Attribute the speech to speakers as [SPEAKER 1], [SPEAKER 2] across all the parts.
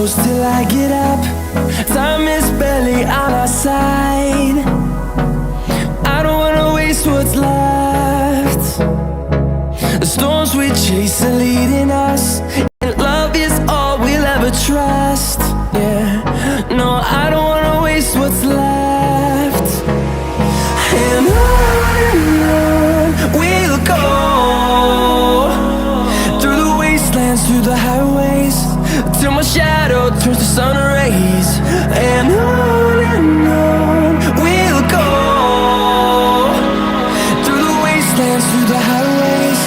[SPEAKER 1] close till I get up. Time is barely on our side. I don't wanna waste what's left. The storms we chase are leading us, and love is all we'll ever trust. Yeah, no, I don't wanna waste what's left. And on we'll go, through the wastelands, through the highways, till my shadow turns to sun rays. And on we'll go, through the wastelands, through the highways,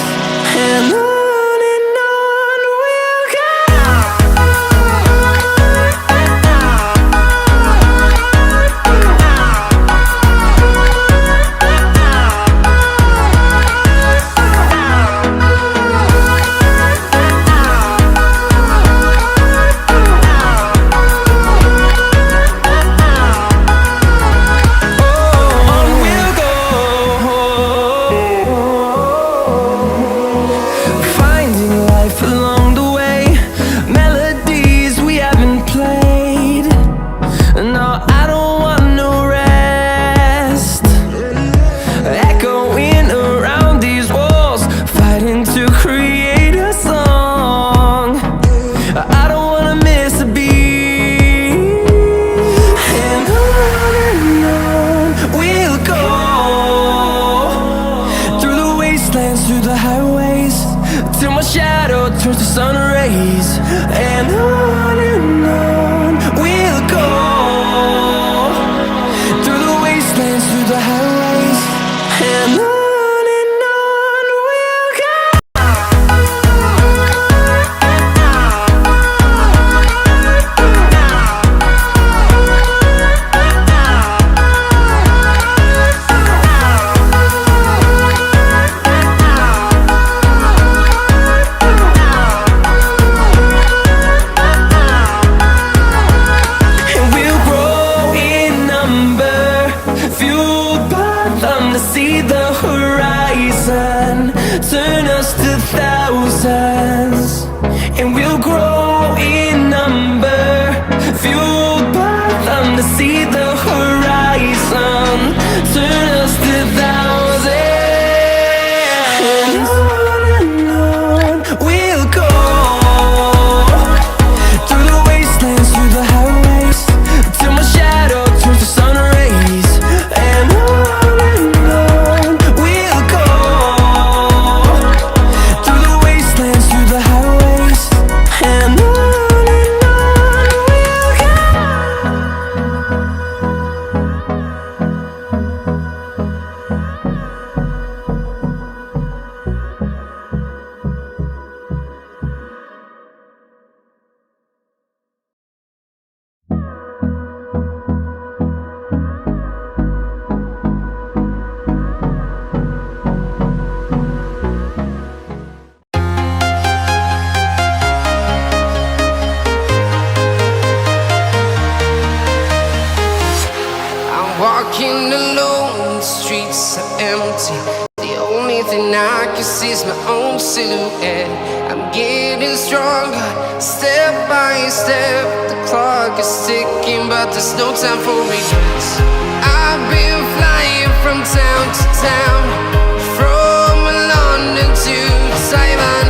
[SPEAKER 1] and on we'll go. Through the highways, till my shadow turns to sun rays. And on we'll go, through the wastelands, through the highways, and on we'll go. See the horizon turn us to thousands, and we'll grow in number, fueled by them to see the horizon turn us to thousands. And on we'll go, through the wastelands, through the highways, till my shadow turns to sun rays. And on
[SPEAKER 2] walking alone, the streets are empty. The only thing I can see is my own silhouette. I'm getting stronger, step by step. The clock is ticking, but there's no time for regrets. I've been flying from town to town, from London to Taiwan.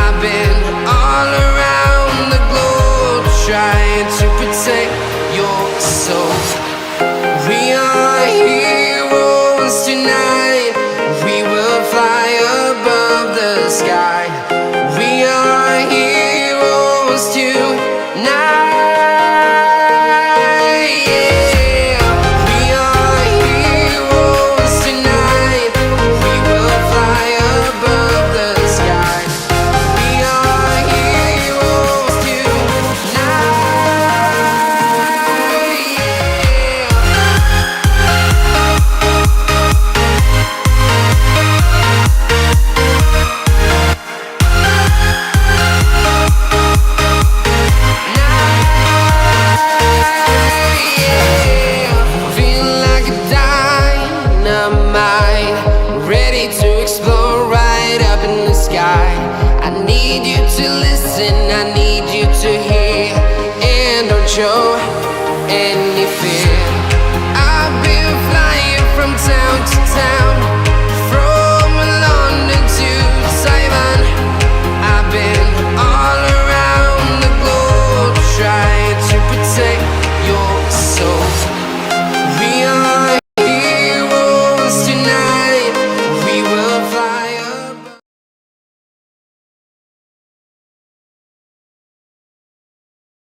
[SPEAKER 2] I've been all around the globe, trying to protect your soul. We are heroes tonight. We will fly above the sky. We are heroes tonight. Yeah. We are heroes tonight. We will fly above the sky. We are heroes tonight. I need you to listen, I need you to